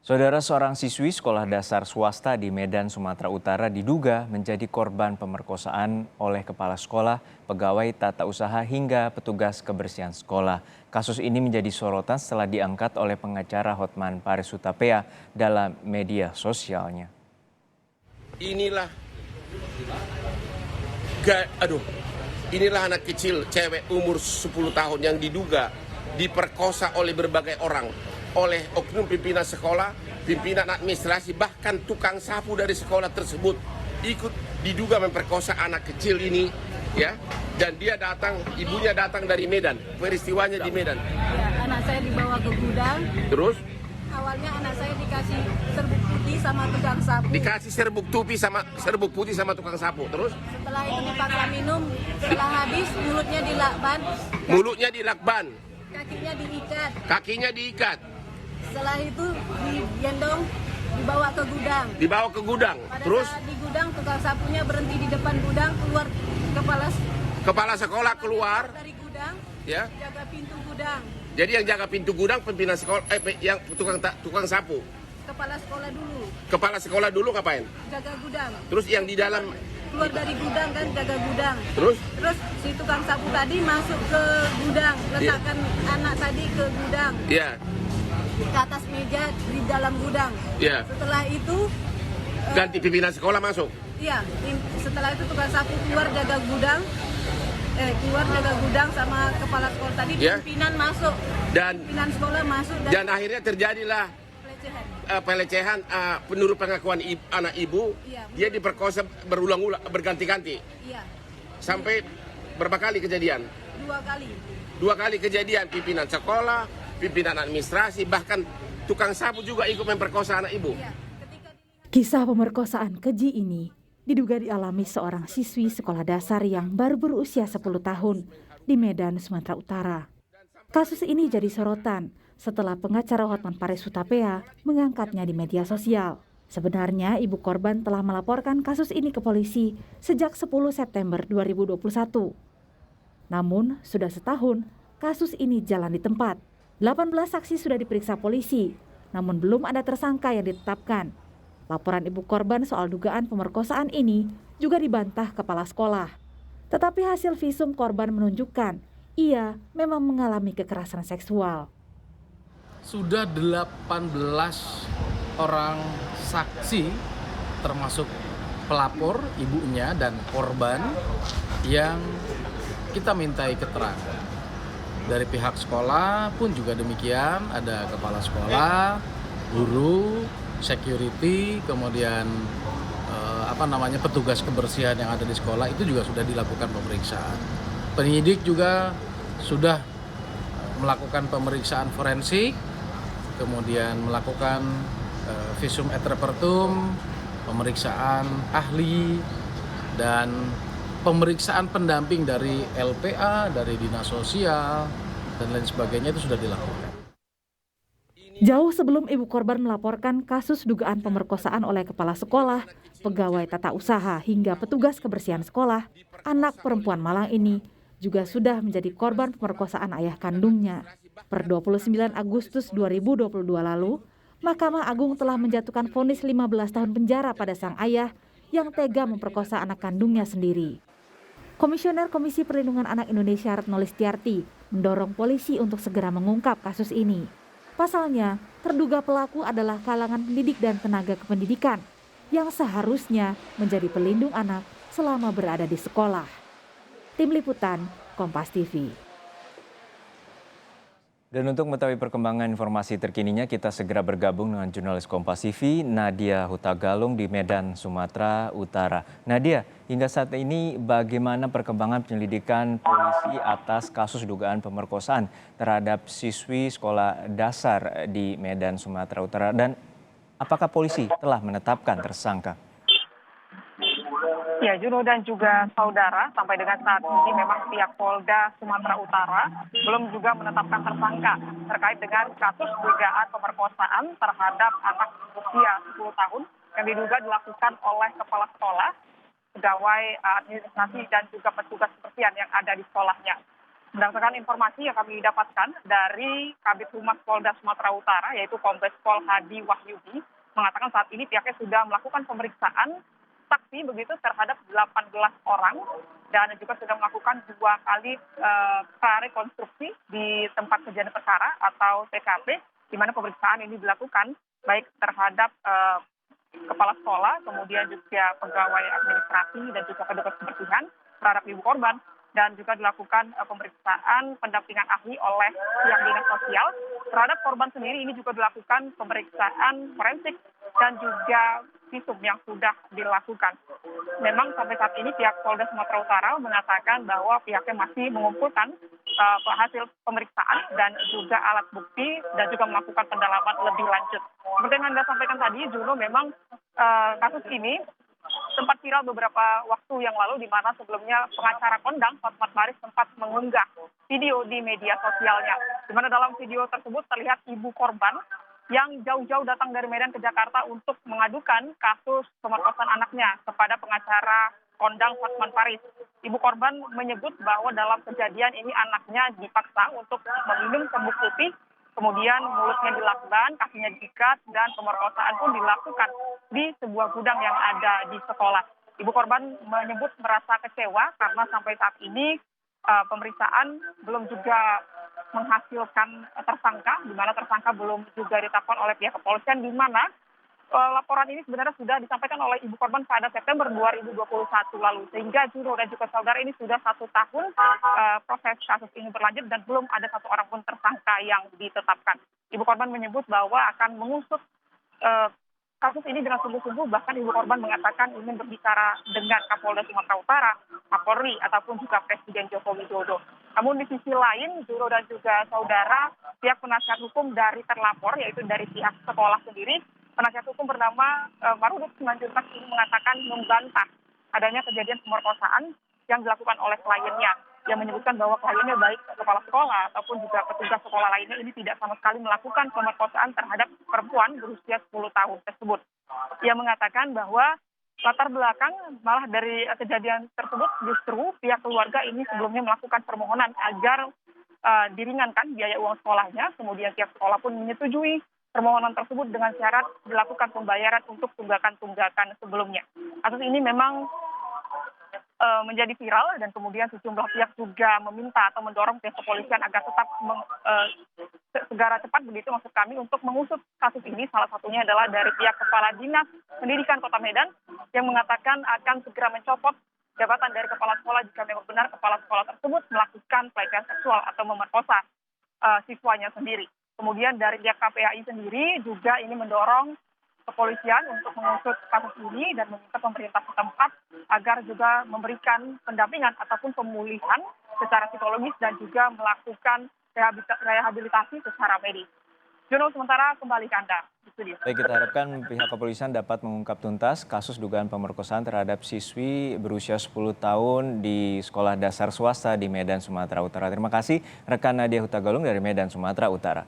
Saudara seorang siswi sekolah dasar swasta di Medan, Sumatera Utara diduga menjadi korban pemerkosaan oleh kepala sekolah, pegawai tata usaha hingga petugas kebersihan sekolah. Kasus ini menjadi sorotan setelah diangkat oleh pengacara Hotman Paris Hutapea dalam media sosialnya. Inilah, aduh, inilah anak kecil cewek umur 10 tahun yang diduga diperkosa oleh berbagai orang, oleh oknum pimpinan sekolah, pimpinan administrasi, bahkan tukang sapu dari sekolah tersebut ikut diduga memperkosa anak kecil ini, ya. Dan dia datang, ibunya datang dari Medan, peristiwanya di Medan. Ya, anak saya dibawa ke gudang. Terus Awalnya anak saya dikasih serbuk putih sama tukang sapu. dikasih serbuk putih sama tukang sapu. Terus Setelah itu dipaksa minum. Setelah habis mulutnya dilakban, mulutnya dilakban, kakinya diikat. Setelah itu digendong, dibawa ke gudang. Pada Terus saat di gudang, tukang sapunya berhenti di depan gudang, keluar kepala sekolah keluar, dari gudang, ya. jaga pintu gudang. Jadi yang jaga pintu gudang pimpinan sekolah, yang tukang sapu. Kepala sekolah dulu ngapain? jaga gudang. Terus yang di dalam Keluar dari gudang kan, jaga gudang. terus Si tukang sapu tadi masuk ke gudang, letakkan anak tadi ke gudang, ya, ke atas meja di dalam gudang. ya. Setelah itu, Ganti pimpinan sekolah masuk. setelah itu tukang sapu keluar jaga gudang sama kepala sekolah tadi, Ya. pimpinan masuk, Dan pimpinan sekolah masuk dan akhirnya terjadilah pelecehan. pelecehan, menurut pengakuan anak ibu, Iya. dia diperkosa berulang-ulang, berganti-ganti. Iya, Sampai berapa kali kejadian? 2 kali. 2 kali kejadian, pimpinan sekolah, pimpinan administrasi, bahkan tukang sapu juga ikut memperkosa anak ibu. Iya. Kisah pemerkosaan keji ini diduga dialami seorang siswi sekolah dasar yang baru berusia 10 tahun di Medan, Sumatera Utara. Kasus ini jadi sorotan setelah pengacara Hotman Paris Hutapea mengangkatnya di media sosial. Sebenarnya ibu korban telah melaporkan kasus ini ke polisi sejak 10 September 2021. Namun sudah setahun kasus ini jalan di tempat. 18 saksi sudah diperiksa polisi, namun belum ada tersangka yang ditetapkan. Laporan ibu korban soal dugaan pemerkosaan ini juga dibantah kepala sekolah. Tetapi hasil visum korban menunjukkan ia memang mengalami kekerasan seksual. Sudah 18 orang saksi termasuk pelapor, ibunya dan korban yang kita mintai keterangan. Dari pihak sekolah pun juga demikian, ada kepala sekolah, guru, security, kemudian petugas kebersihan yang ada di sekolah itu juga sudah dilakukan pemeriksaan. Penyidik juga sudah melakukan pemeriksaan forensik, kemudian melakukan visum et repertum, pemeriksaan ahli, dan pemeriksaan pendamping dari LPA, dari dinas sosial, dan lain sebagainya itu sudah dilakukan. Jauh sebelum ibu korban melaporkan kasus dugaan pemerkosaan oleh kepala sekolah, pegawai tata usaha hingga petugas kebersihan sekolah, anak perempuan Malang ini juga sudah menjadi korban pemerkosaan ayah kandungnya. Per 29 Agustus 2022 lalu, Mahkamah Agung telah menjatuhkan vonis 15 tahun penjara pada sang ayah yang tega memperkosa anak kandungnya sendiri. Komisioner Komisi Perlindungan Anak Indonesia Retno Listiarti mendorong polisi untuk segera mengungkap kasus ini. Pasalnya, terduga pelaku adalah kalangan pendidik dan tenaga kependidikan yang seharusnya menjadi pelindung anak selama berada di sekolah. Tim Liputan, Kompas TV. Dan untuk mengetahui perkembangan informasi terkininya, kita segera bergabung dengan jurnalis Kompas TV, Nadia Hutagalung di Medan, Sumatera Utara. Nadia, hingga saat ini bagaimana perkembangan penyelidikan polisi atas kasus dugaan pemerkosaan terhadap siswi sekolah dasar di Medan, Sumatera Utara? Dan apakah polisi telah menetapkan tersangka? Ya, Juno dan juga saudara, sampai dengan saat ini memang pihak Polda Sumatera Utara belum juga menetapkan tersangka terkait dengan kasus dugaan pemerkosaan terhadap anak usia 10 tahun yang diduga dilakukan oleh kepala sekolah, pegawai administrasi dan juga petugas kebersihan yang ada di sekolahnya. Berdasarkan informasi yang kami dapatkan dari Kabid Humas Polda Sumatera Utara, yaitu Kombes Pol Hadi Wahyudi, mengatakan saat ini pihaknya sudah melakukan pemeriksaan saksi begitu terhadap 18 orang dan juga sudah melakukan 2 kali prarekonstruksi di tempat kejadian perkara atau TKP, di mana pemeriksaan ini dilakukan baik terhadap kepala sekolah, kemudian juga pegawai administrasi dan juga petugas kebersihan terhadap ibu korban, dan juga dilakukan pemeriksaan pendampingan ahli oleh pihak dinas sosial terhadap korban sendiri. Ini juga dilakukan pemeriksaan forensik dan juga visum yang sudah dilakukan. Memang sampai saat ini pihak Polda Sumatera Utara mengatakan bahwa pihaknya masih mengumpulkan hasil pemeriksaan dan juga alat bukti dan juga melakukan pendalaman lebih lanjut. Seperti yang Anda sampaikan tadi, Juno, memang kasus ini sempat viral beberapa waktu yang lalu, di mana sebelumnya pengacara kondang Hotman Paris sempat mengunggah video di media sosialnya, di mana dalam video tersebut terlihat ibu korban yang jauh-jauh datang dari Medan ke Jakarta untuk mengadukan kasus pemerkosaan anaknya kepada pengacara kondang Hotman Paris. Ibu korban menyebut bahwa dalam kejadian ini anaknya dipaksa untuk meminum serbuk putih, kemudian mulutnya dilakban, kakinya diikat, dan pemerkosaan pun dilakukan di sebuah gudang yang ada di sekolah. Ibu korban menyebut merasa kecewa karena sampai saat ini pemeriksaan belum juga menghasilkan tersangka, di mana tersangka belum juga ditetapkan oleh pihak kepolisian, di mana laporan ini sebenarnya sudah disampaikan oleh ibu korban pada September 2021 lalu, sehingga Juro dan juga saudara ini sudah 1 tahun proses kasus ini berlanjut dan belum ada 1 orang pun tersangka yang ditetapkan. Ibu korban menyebut bahwa akan mengusut kasus ini dengan sungguh-sungguh, bahkan ibu korban mengatakan ingin berbicara dengan Kapolda Sumatera Utara, Kapolri, ataupun juga Presiden Joko Widodo. Namun di sisi lain, Juro dan juga saudara, pihak penasihat hukum dari terlapor, yaitu dari pihak sekolah sendiri, penasihat hukum bernama Marudut Simanjuntak ini mengatakan membantah adanya kejadian pemerkosaan yang dilakukan oleh kliennya, yang menyebutkan bahwa kliennya baik kepala sekolah ataupun juga petugas sekolah lainnya ini tidak sama sekali melakukan pemerkosaan terhadap perempuan berusia 10 tahun tersebut. Ia mengatakan bahwa latar belakang malah dari kejadian tersebut justru pihak keluarga ini sebelumnya melakukan permohonan agar diringankan biaya uang sekolahnya, kemudian pihak sekolah pun menyetujui permohonan tersebut dengan syarat dilakukan pembayaran untuk tunggakan-tunggakan sebelumnya. Kasus ini memang menjadi viral dan kemudian sejumlah pihak juga meminta atau mendorong pihak kepolisian agar tetap segera cepat begitu maksud kami untuk mengusut kasus ini. Salah satunya adalah dari pihak Kepala Dinas Pendidikan Kota Medan yang mengatakan akan segera mencopot jabatan dari kepala sekolah jika memang benar kepala sekolah tersebut melakukan pelecehan seksual atau memerkosa siswanya sendiri. Kemudian dari pihak KPAI sendiri juga ini mendorong kepolisian untuk mengusut kasus ini dan meminta pemerintah setempat agar juga memberikan pendampingan ataupun pemulihan secara psikologis dan juga melakukan rehabilitasi secara medis. Jono, sementara kembali ke Anda di studio. Baik, kita harapkan pihak kepolisian dapat mengungkap tuntas kasus dugaan pemerkosaan terhadap siswi berusia 10 tahun di sekolah dasar swasta di Medan, Sumatera Utara. Terima kasih rekan Nadia Hutagalung dari Medan, Sumatera Utara.